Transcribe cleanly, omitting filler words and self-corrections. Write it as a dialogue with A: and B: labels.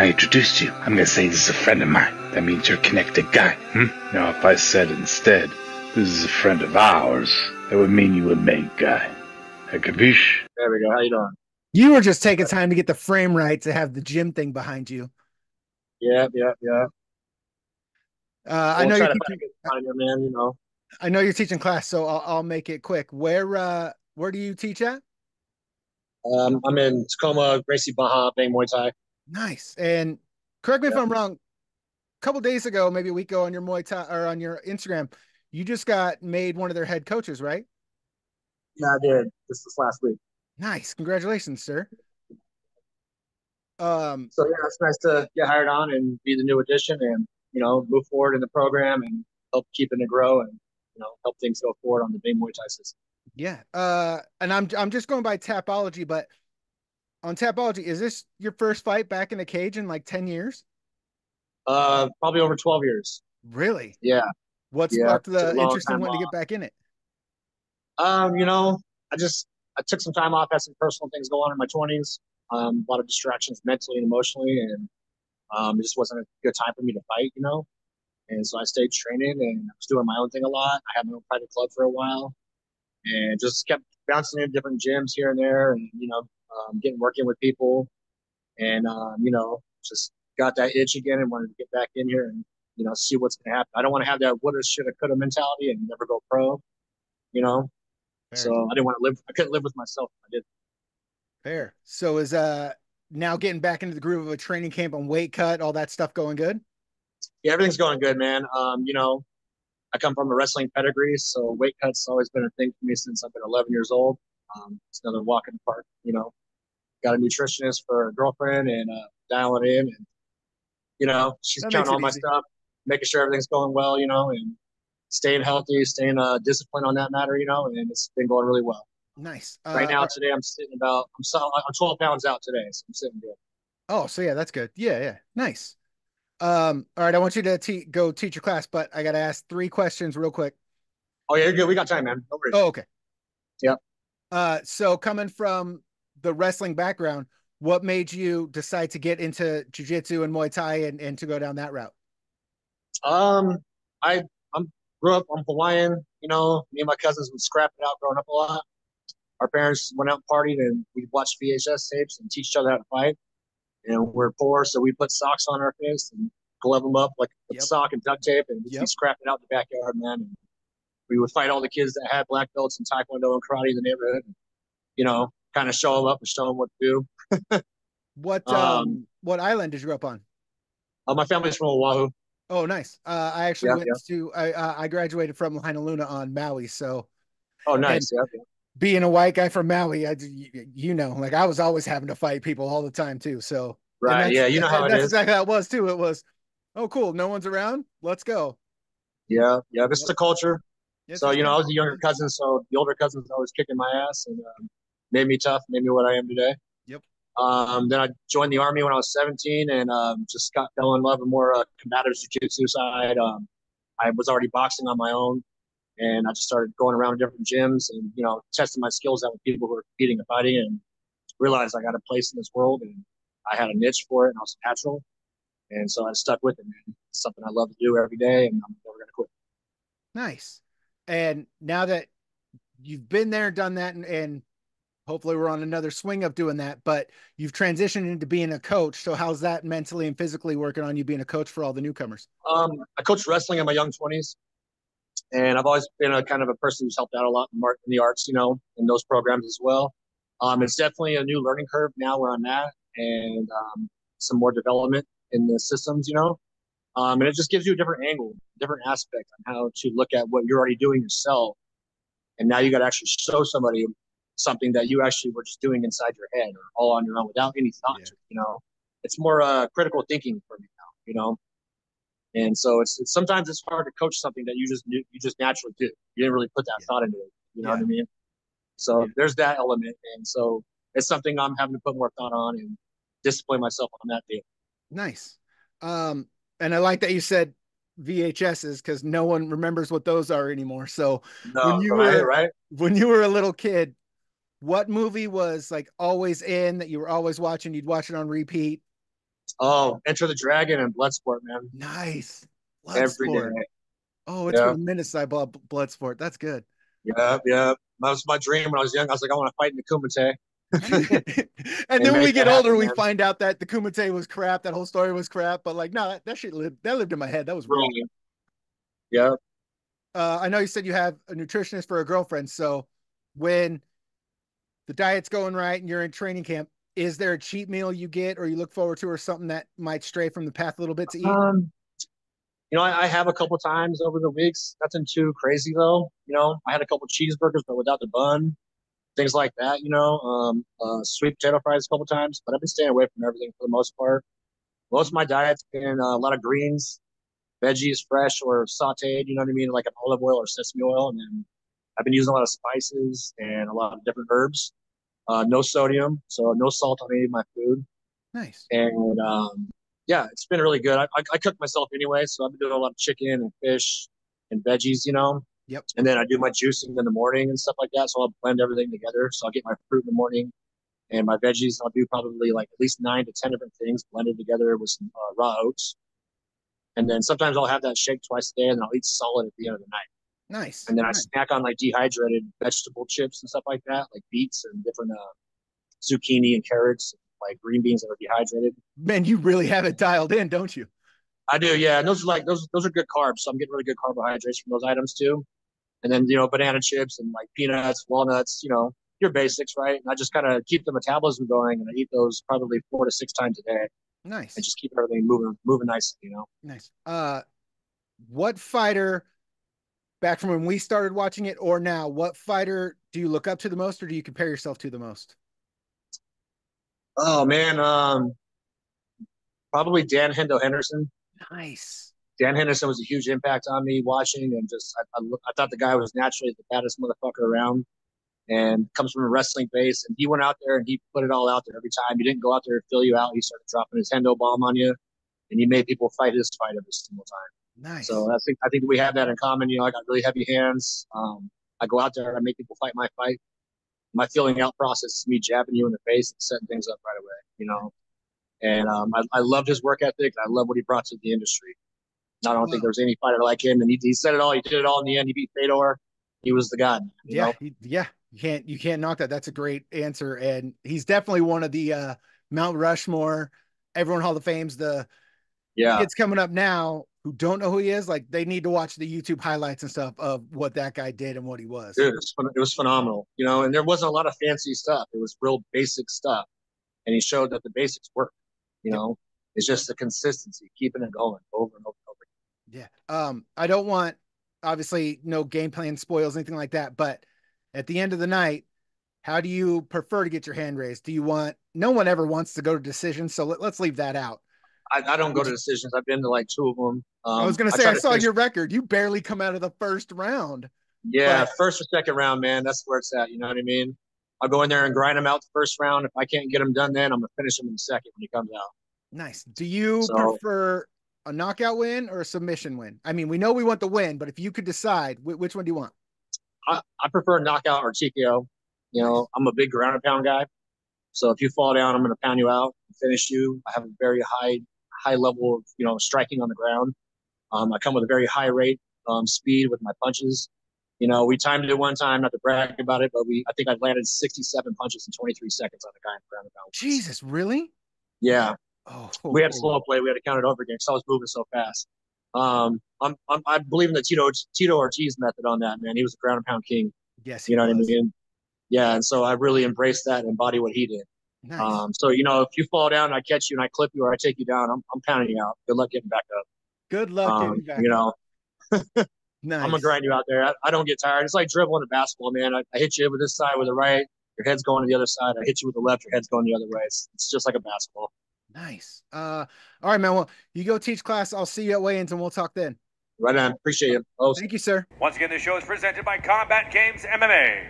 A: I introduced you, I'm gonna say this is a friend of mine. That means you're a connected guy. Now, if I said instead, this is a friend of ours, that would mean you a main guy. A capiche?
B: There we go. How you doing?
C: You were just taking time to get the frame right to have the gym thing behind you.
B: Yeah, yeah, yeah.
C: I
B: We'll
C: know you're
B: try to find a
C: teaching.
B: good time here, man.
C: I know you're teaching class, so I'll make it quick. Where do you teach at?
B: I'm in Tacoma, Gracie, Baja, playing Muay Thai.
C: Nice. And correct me if
B: Yeah,
C: I'm wrong. A couple days ago, maybe a week ago, on your Muay Thai or on your Instagram, you just got made one of their head coaches, right?
B: yeah, I did. This last week.
C: Nice. Congratulations, sir.
B: So yeah, it's nice to get hired on and be the new addition, and move forward in the program and help keeping it grow, and help things go forward on the Bay Muay Thai system.
C: yeah. And I'm just going by Tapology, but on Tapology, is this your first fight back in the cage in like 10 years?
B: Probably over 12 years.
C: Really?
B: Yeah,
C: What
B: yeah,
C: sparked
B: took
C: the
B: a long
C: interest in
B: time
C: wanting to get
B: off.
C: back in it?
B: You know, I took some time off, had some personal things go on in my 20s. A lot of distractions mentally and emotionally, and it just wasn't a good time for me to fight. And so I stayed training and I was doing my own thing a lot. I had my own private club for a while and just kept bouncing in different gyms here and there, and getting working with people, and just got that itch again and wanted to get back in here and see what's going to happen. I don't want to have that woulda, shoulda, coulda mentality and never go pro. You know,
C: Fair.
B: so I didn't want to live. I couldn't live with myself if I did.
C: Fair. So is now getting back into the groove of a training camp and weight cut, all that stuff going good?
B: Yeah, everything's going good, man. I come from a wrestling pedigree, so weight cuts always been a thing for me since I've been 11 years old. It's another walk in the park. Got a nutritionist for a girlfriend, and dialing in, and she's
C: That makes
B: counting
C: it
B: all my
C: easy.
B: stuff, making sure everything's going well. And staying healthy, staying disciplined on that matter. And it's been going really well.
C: Nice.
B: Right now, today I'm sitting I'm 12 pounds out today, so I'm sitting good.
C: Oh, so yeah, that's good. Yeah, yeah. Nice. All right, I want you to go teach your class, but I got to ask three questions real quick.
B: Oh yeah, you're good. We got time, man. No worries.
C: Oh, okay.
B: Yeah.
C: So coming from the wrestling background, what made you decide to get into jujitsu and Muay Thai and to go down that route?
B: Um, I I'm grew up. I'm Hawaiian. Me and my cousins would scrap it out growing up a lot. Our parents went out and partied, and we'd watch VHS tapes and teach each other how to fight. And we're poor, so we put socks on our fists and glove them up like with
C: Yep.
B: sock and duct tape, and we'd be
C: Yep.
B: scrapping out in the backyard, man. And we would fight all the kids that had black belts in taekwondo and karate in the neighborhood. Kind of show them up and show them what to do.
C: What island did you grow up on?
B: My family's from Oahu.
C: Oh, nice. I actually
B: Yeah,
C: went
B: yeah.
C: to I graduated from Lahaina Luna on Maui. So,
B: Oh,
C: and
B: nice. Yeah, yeah.
C: being a white guy from Maui, like I was always having to fight people all the time too. So, and
B: Right. Yeah, you know how it
C: that's
B: is.
C: exactly how it was too. It was, oh, cool. No one's around. Let's go.
B: Yeah, yeah. This is
C: Yep.
B: the culture.
C: It's
B: So
C: just
B: I
C: kind
B: was a younger cousin, so the older cousins always kicking my ass and made me tough, made me what I am today.
C: yep.
B: Then I joined the army when I was 17, and just fell in love with more combative jiu-jitsu side. I was already boxing on my own, and I just started going around different gyms and testing my skills out with people who were competing and fighting, and realized I got a place in this world, and I had a niche for it, and I was natural, and so I stuck with it, man. It's something I love to do every day, and I'm never gonna quit.
C: Nice. And now that you've been there, done that, and hopefully we're on another swing of doing that, but you've transitioned into being a coach. So how's that mentally and physically working on you being a coach for all the newcomers?
B: I coached wrestling in my young 20s, and I've always been a kind of a person who's helped out a lot in the arts, in those programs as well. It's definitely a new learning curve now where I'm at, and some more development in the systems. And it just gives you a different angle, different aspect on how to look at what you're already doing yourself. And now you got to actually show somebody something that you actually were just doing inside your head or all on your own without any thought
C: Yeah.
B: to. It's more critical thinking for me now. And so it's sometimes it's hard to coach something that you just naturally do. You didn't really put that
C: Yeah.
B: thought into it. You know
C: Yeah.
B: what I mean? So
C: Yeah.
B: there's that element, and so it's something I'm having to put more thought on and discipline myself on that deal.
C: Nice. Um, and I like that you said VHSs because no one remembers what those are anymore. So when
B: No,
C: you
B: right,
C: were
B: right.
C: when you were a little kid, what movie was like always in that you were always watching? You'd watch it on repeat.
B: Oh, Enter the Dragon and Bloodsport, man.
C: Nice.
B: Every day.
C: Bloodsport. Oh, it's
B: Yeah.
C: been a minute since I bought Bloodsport. That's good.
B: Yeah, yeah. That was my dream when I was young. I was like, I want to fight in the Kumite
C: And
B: and
C: then when we
B: make
C: get
B: that
C: older,
B: happen,
C: we
B: man.
C: find out that the Kumite was crap. That whole story was crap. But like, no, that shit lived in my head. That was real.
B: Right. Yeah.
C: I know you said you have a nutritionist for a girlfriend. So when the diet's going right and you're in training camp, is there a cheat meal you get or you look forward to or something that might stray from the path a little bit to eat?
B: I have a couple times over the weeks. Nothing too crazy though. I had a couple cheeseburgers, but without the bun, things like that. Sweet potato fries a couple times, but I've been staying away from everything for the most part. Most of my diet's been a lot of greens, veggies, fresh or sautéed. You know what I mean, like an olive oil or sesame oil, and then I've been using a lot of spices and a lot of different herbs. No sodium, so no salt on any of my food.
C: Nice.
B: And yeah, it's been really good. I cook myself anyway, so I've been doing a lot of chicken and fish and veggies.
C: Yep.
B: And then I do my juicing in the morning and stuff like that. So I'll blend everything together. So I'll get my fruit in the morning and my veggies. I'll do probably like at least 9 to 10 different things blended together with some raw oats. And then sometimes I'll have that shake twice a day, and then I'll eat solid at the end of the night.
C: Nice.
B: And then I
C: Nice.
B: snack on like dehydrated vegetable chips and stuff like that, like beets and different zucchini and carrots, like green beans that are dehydrated.
C: Man, you really have it dialed in, don't you?
B: I do, yeah. And those are like those are good carbs. So I'm getting really good carbohydrates from those items too. And then banana chips and like peanuts, walnuts. Your basics, right? And I just kind of keep the metabolism going, and I eat those probably 4 to 6 times a day, and
C: Nice.
B: just keep everything moving nicely.
C: Nice. What fighter back from when we started watching it or now, what fighter do you look up to the most or do you compare yourself to the most?
B: Oh man, probably Dan Hendo Henderson.
C: Nice.
B: Dan Henderson was a huge impact on me watching, and just I thought the guy was naturally the baddest motherfucker around, and comes from a wrestling base. And he went out there and he put it all out there every time. He didn't go out there to fill you out. He started dropping his Hendo bomb on you, and he made people fight his fight every single time.
C: Nice.
B: So I think we have that in common. I got really heavy hands. I go out there, I make people fight my fight. My feeling out process is me jabbing you in the face and setting things up right away. And I loved his work ethic. I love what he brought to the industry. I don't think there was any fighter like him, and he said it all. He did it all in the end. He beat Fedor. He was the god.
C: Yeah, you can't knock that. That's a great answer, and he's definitely one of the Mount Rushmore, everyone Hall of Fames. The kids coming up now who don't know who he is, like they need to watch the YouTube highlights and stuff of what that guy did and what he was.
B: Dude, it was phenomenal. And there wasn't a lot of fancy stuff. It was real basic stuff, and he showed that the basics work. It's just the consistency, keeping it going over and over and over.
C: Yeah. I don't want obviously no game plan spoils, anything like that, but at the end of the night, how do you prefer to get your hand raised? No one ever wants to go to decisions, so let's leave that out.
B: I don't go to decisions. I've been to like 2 of them.
C: I was going to say, I saw your record. You barely come out of the first round.
B: Yeah, first or second round, man. That's where it's at. You know what I mean? I'll go in there and grind them out the first round. If I can't get them done then, I'm going to finish them in the second when he comes out.
C: Nice. Do you prefer a knockout win or a submission win? I mean, we know we want the win, but if you could decide, which one do you want?
B: I prefer a knockout or TKO. Nice. I'm a big ground and pound guy. So if you fall down, I'm going to pound you out and finish you. I have a very high level of, striking on the ground. I come with a very high rate speed with my punches. We timed it one time, not to brag about it, but I think I landed 67 punches in 23 seconds on a guy in ground and pound.
C: Jesus, really?
B: Yeah. We had slow play. We had to count it over again because I was moving so fast. I believe in the Tito Ortiz method on that, man. He was a ground and pound king.
C: Yes,
B: you know what I mean? Yeah, and so I really embraced that and embody what he did.
C: Nice.
B: So if you fall down and I catch you and I clip you or I take you down, I'm pounding you out. Good luck getting back up.
C: Good luck getting back up.
B: Nice. I'm gonna grind you out there. I don't get tired. It's like dribbling a basketball, man. I hit you with this side with the right, your head's going to the other side. I hit you with the left, your head's going the other way. It's just like a basketball.
C: Nice. All right, man. Well, you go teach class. I'll see you at weigh-ins and we'll talk then.
B: Right on. Appreciate you.
C: Thank you, sir.
D: Once again, the show is presented by Combat Games MMA.